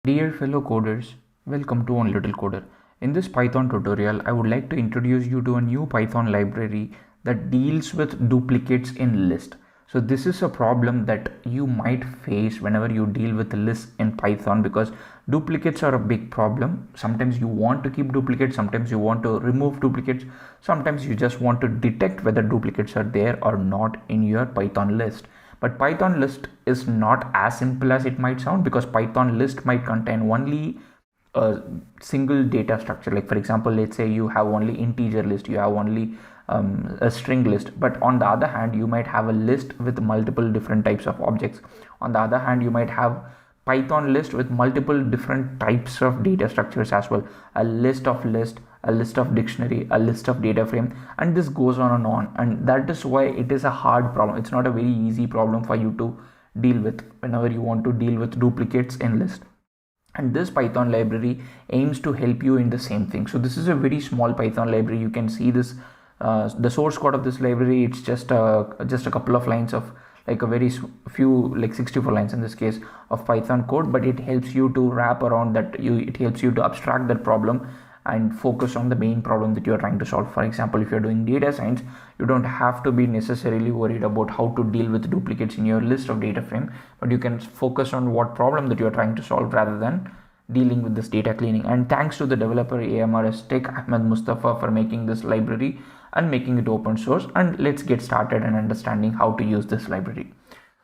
Dear fellow coders, welcome to One Little Coder. In this Python tutorial, I would like to introduce you to a new Python library that deals with duplicates in list. So this is a problem that you might face whenever you deal with lists in Python because duplicates are a big problem. Sometimes you want to keep duplicates, sometimes you want to remove duplicates, sometimes you just want to detect whether duplicates are there or not in your Python list. But Python list is not as simple as it might sound because Python list might contain only a single data structure. Like for example, let's say you have only integer list, you have only a string list. But on the other hand, you might have a list with multiple different types of objects. On the other hand, you might have Python list with multiple different types of data structures as well. A list of list, a list of dictionary, a list of data frame, and this goes on and on. And that is why it is a hard problem. It's not a very easy problem for you to deal with whenever you want to deal with duplicates in list. And this Python library aims to help you in the same thing. So this is a very small Python library. You can see this, the source code of this library. It's just a couple of lines of like a very few, like 64 lines in this case, of Python code, but it helps you to wrap around that. It helps you to abstract that problem and focus on the main problem that you are trying to solve. For example, if you're doing data science, you don't have to be necessarily worried about how to deal with duplicates in your list of data frame, but you can focus on what problem that you're trying to solve rather than dealing with this data cleaning. And thanks to the developer AMRS Tech Ahmed Mustafa for making this library and making it open source. And let's get started and understanding how to use this library.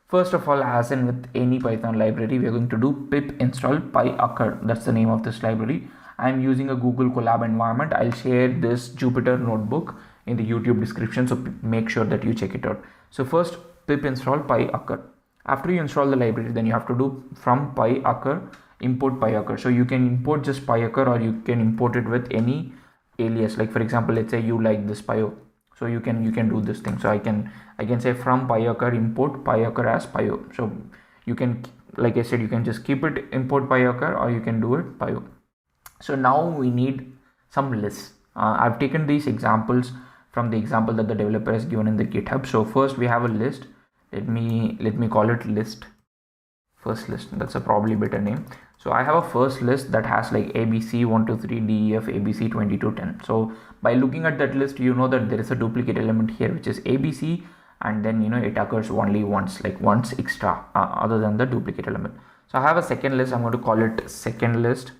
First of all, as in with any Python library, we are going to do pip install pyoccur. That's the name of this library. I'm using a Google Colab environment. I'll share this Jupyter notebook in the YouTube description, so make sure that you check it out. So first, pip install pyoccur. After you install the library, then you have to do from pyoccur import pyoccur. So you can import just pyoccur, or you can import it with any alias. Like for example, let's say you like this pyo, so you can do this thing. So I can say from pyoccur import pyoccur as pyo. So you can, like I said, you can just keep it import pyoccur, or you can do it pyo. So now we need some lists. I've taken these examples from the example that the developer has given in the GitHub. So first we have a list. Let me call it list. First list. That's a probably better name. So I have a first list that has like ABC 1 2 3 DEF ABC 22 10. So by looking at that list, you know that there is a duplicate element here, which is ABC, and then it occurs only once, like once extra, other than the duplicate element. So I have a second list. I'm going to call it second list.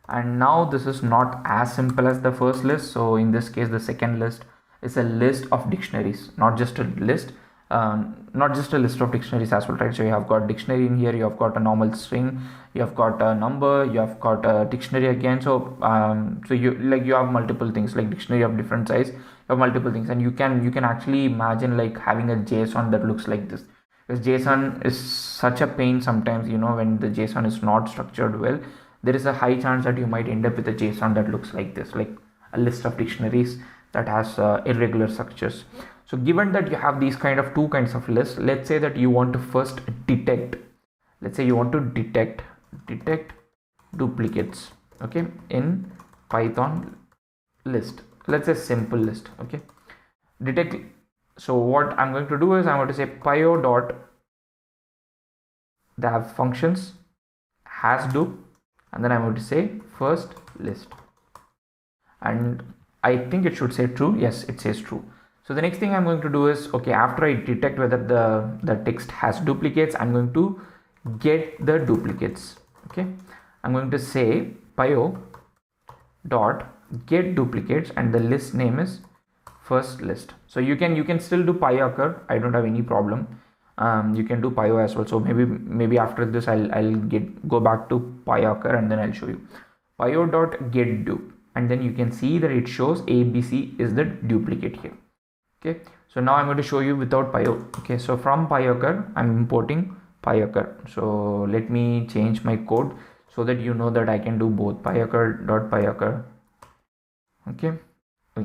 And now this is not as simple as the first list. So in this case, the second list is a list of dictionaries, not just a list. Not just a list of dictionaries as well, right? So you have got dictionary in here, you have got a normal string, you have got a number, you have got a dictionary again. So so you have multiple things, like dictionary of different size, you have multiple things. And you can actually imagine like having a JSON that looks like this, because JSON is such a pain sometimes. When the JSON is not structured well, there is a high chance that you might end up with a JSON that looks like this, like a list of dictionaries that has irregular structures. So given that you have these two kinds of lists, let's say that you want to first detect, let's say you want to detect duplicates, okay, in Python list. Let's say simple list, okay, detect. So what I'm going to do is I'm going to say pyo dot, they have functions has dup, and then I'm going to say first list, and I think it should say true. Yes, it says true. So the next thing I'm going to do is, okay, after I detect whether the text has duplicates, I'm going to get the duplicates. Okay, I'm going to say pyo dot get duplicates, and the list name is first list. So you can still do pyoccur. I don't have any problem. You can do pyo as well. So maybe after this I'll go back to pyoccur, and then I'll show you pyo dot get dup, and then you can see that it shows ABC is the duplicate here. Okay, so now I'm going to show you without pyo. Okay, so from pyoccur I'm importing pyoccur. So let me change my code so that you know that I can do both pyoccur dot pyoccur. Okay,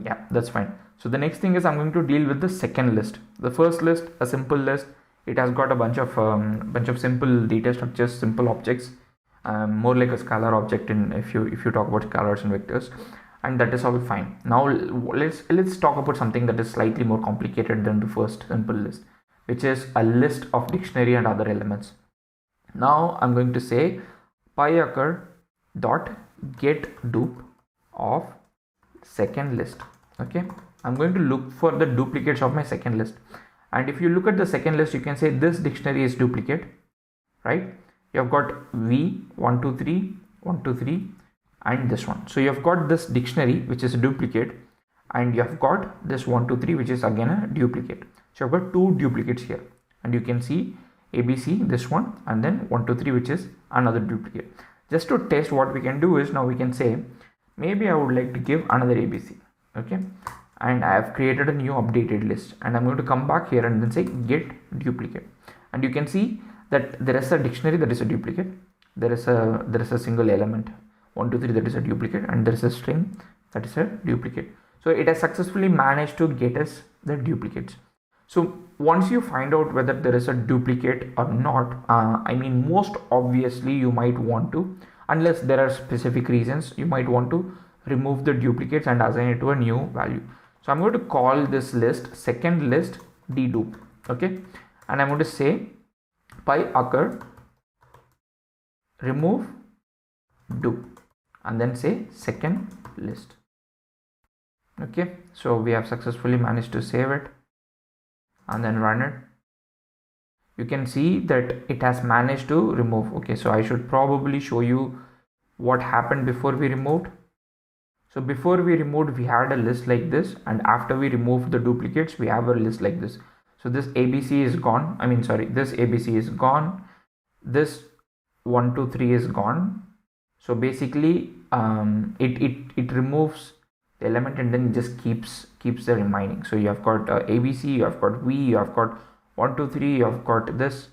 yeah, that's fine. So the next thing is I'm going to deal with the second list. The first list, a simple list, it has got a bunch of simple data structures, simple objects, more like a scalar object in if you talk about scalars and vectors, and that is all fine. Now let's talk about something that is slightly more complicated than the first simple list, which is a list of dictionary and other elements. Now I'm going to say pyoccur dot get dup of second list. Okay, I'm going to look for the duplicates of my second list, and if you look at the second list, you can say this dictionary is duplicate, right? You have got v 1 2 3 1 2 3 and this one. So you have got this dictionary which is a duplicate, and you have got this 1 2 3 which is again a duplicate. So I've got two duplicates here, and you can see ABC, this one, and then 1 2 3 which is another duplicate. Just to test, what we can do is, now we can say maybe I would like to give another ABC. Okay, and I have created a new updated list, and I'm going to come back here and then say get duplicate, and you can see that there is a dictionary that is a duplicate, there is a single element 1 2 3 that is a duplicate, and there is a string that is a duplicate. So it has successfully managed to get us the duplicates. So once you find out whether there is a duplicate or not, I mean, most obviously you might want to, unless there are specific reasons, you might want to remove the duplicates and assign it to a new value. So I'm going to call this list second list dedupe. Okay, and I'm going to say pyoccur remove dupe, and then say second list. Okay, so we have successfully managed to save it and then run it. You can see that it has managed to remove. Okay, so I should probably show you what happened before we removed. So before we removed, we had a list like this, and after we removed the duplicates, we have a list like this. So this ABC is gone. I mean, sorry, this ABC is gone. This 1 2 3 is gone. So basically it removes the element and then just keeps the remaining. So you have got ABC, you have got V, you have got 1 2 3, you have got this,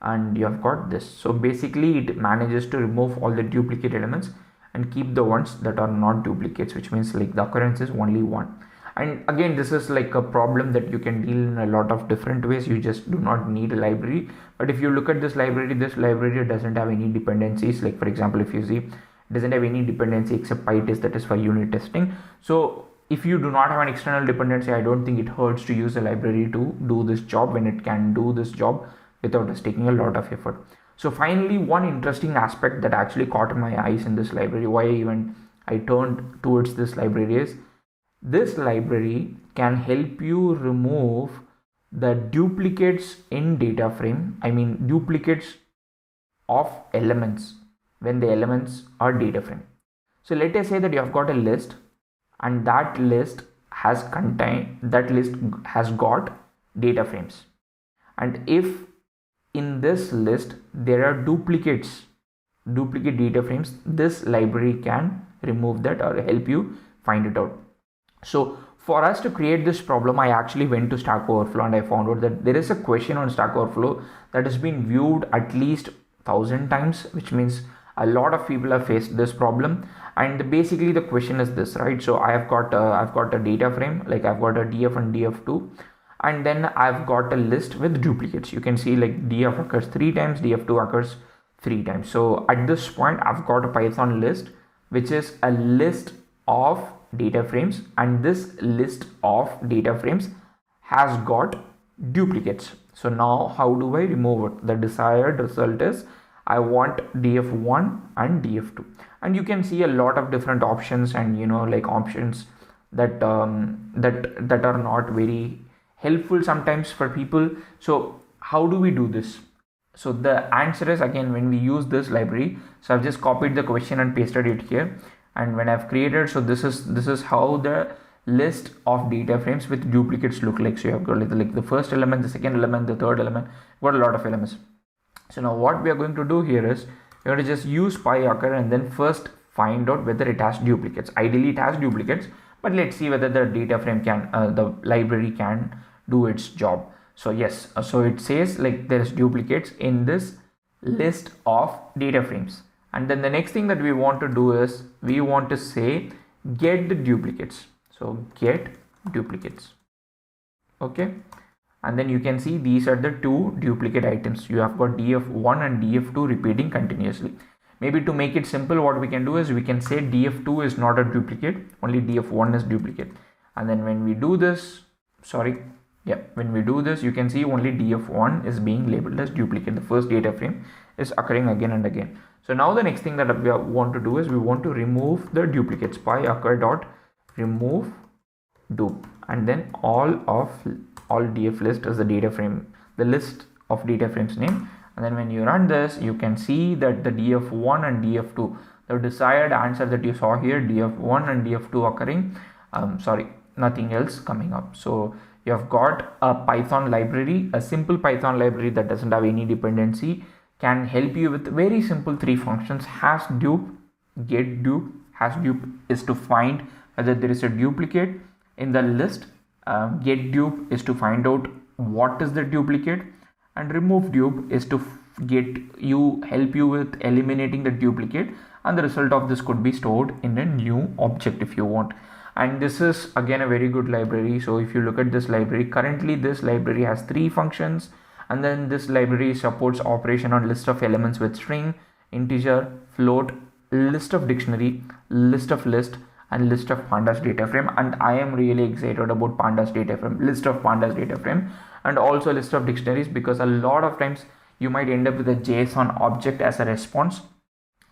and you have got this. So basically it manages to remove all the duplicate elements and keep the ones that are not duplicates, which means like the occurrence is only one. And again, this is like a problem that you can deal in a lot of different ways. You just do not need a library. But if you look at this library doesn't have any dependencies. Like for example, if you see, it doesn't have any dependency except pytest, that is for unit testing. So if you do not have an external dependency, I don't think it hurts to use a library to do this job when it can do this job without us taking a lot of effort. So finally, one interesting aspect that actually caught my eyes in this library, why even I turned towards this library, is this library can help you remove the duplicates in data frame. I mean, duplicates of elements when the elements are data frame. So let us say that you have got a list, and that list has got data frames, and if in this list there are duplicate data frames, this library can remove that or help you find it out. So for us to create this problem, I actually went to Stack Overflow, and I found out that there is a question on Stack Overflow that has been viewed at least 1,000 times, which means a lot of people have faced this problem. And basically the question is this, right? So I've got a data frame, like I've got a df and df2, and then I've got a list with duplicates. You can see like df occurs 3 times, df2 occurs 3 times. So at this point, I've got a Python list which is a list of data frames, and this list of data frames has got duplicates. So now how do I remove it? The desired result is I want df1 and df2, and you can see a lot of different options, and like options that that are not very helpful sometimes for people. So how do we do this? So the answer is, again, when we use this library. So I've just copied the question and pasted it here, and when I've created, so this is how the list of data frames with duplicates look like. So you have got like the first element, the second element, the third element, got a lot of elements. So now what we are going to do here is we're going to just use pyoccur and then first find out whether it has duplicates. Ideally it has duplicates, but let's see whether the data frame can, the library can do its job. So yes, so it says like there's duplicates in this list of data frames. And then the next thing that we want to do is we want to say get the duplicates. So get duplicates. Okay. And then you can see these are the two duplicate items. You have got df1 and df2 repeating continuously. Maybe to make it simple, what we can do is we can say df2 is not a duplicate, only df1 is duplicate. And then when we do this, when we do this, you can see only df1 is being labeled as duplicate. The first data frame is occurring again and again. So now the next thing that we want to do is we want to remove the duplicates. Pyoccur dot remove dupe, and then all df list is the data frame, the list of data frames name. And then when you run this, you can see that the df1 and df2, the desired answer that you saw here, df1 and df2 occurring, nothing else coming up. So you have got a Python library, a simple Python library that doesn't have any dependency, can help you with very simple three functions: hash dupe, get dupe. Hash dupe is to find whether there is a duplicate in the list. Get dupe is to find out what is the duplicate, and remove dupe is to help you with eliminating the duplicate, and the result of this could be stored in a new object if you want. And this is again a very good library. So if you look at this library, currently this library has 3 functions, and then this library supports operation on list of elements with string, integer, float, list of dictionary, list of list, and list of pandas data frame. And I am really excited about pandas data frame, list of pandas data frame, and also list of dictionaries, because a lot of times you might end up with a JSON object as a response.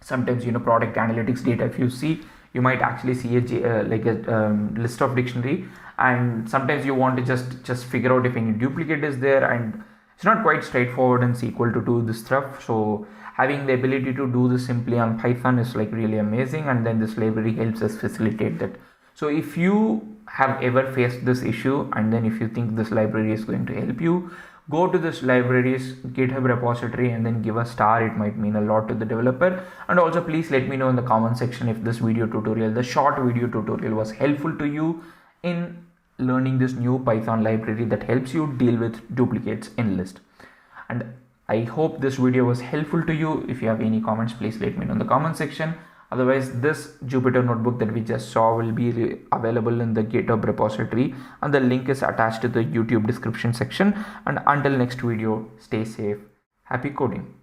Sometimes, product analytics data, if you see, you might actually see a list of dictionary, and sometimes you want to just figure out if any duplicate is there, and it's not quite straightforward in SQL to do this stuff. So having the ability to do this simply on Python is like really amazing, and then this library helps us facilitate that. So if you have ever faced this issue, and then if you think this library is going to help you, go to this library's GitHub repository and then give a star. It might mean a lot to the developer. And also please let me know in the comment section if this video tutorial, the short video tutorial, was helpful to you in learning this new Python library that helps you deal with duplicates in list. And I hope this video was helpful to you. If you have any comments, please let me know in the comment section. Otherwise, this Jupyter notebook that we just saw will be available in the GitHub repository, and the link is attached to the YouTube description section. And until next video, stay safe. Happy coding.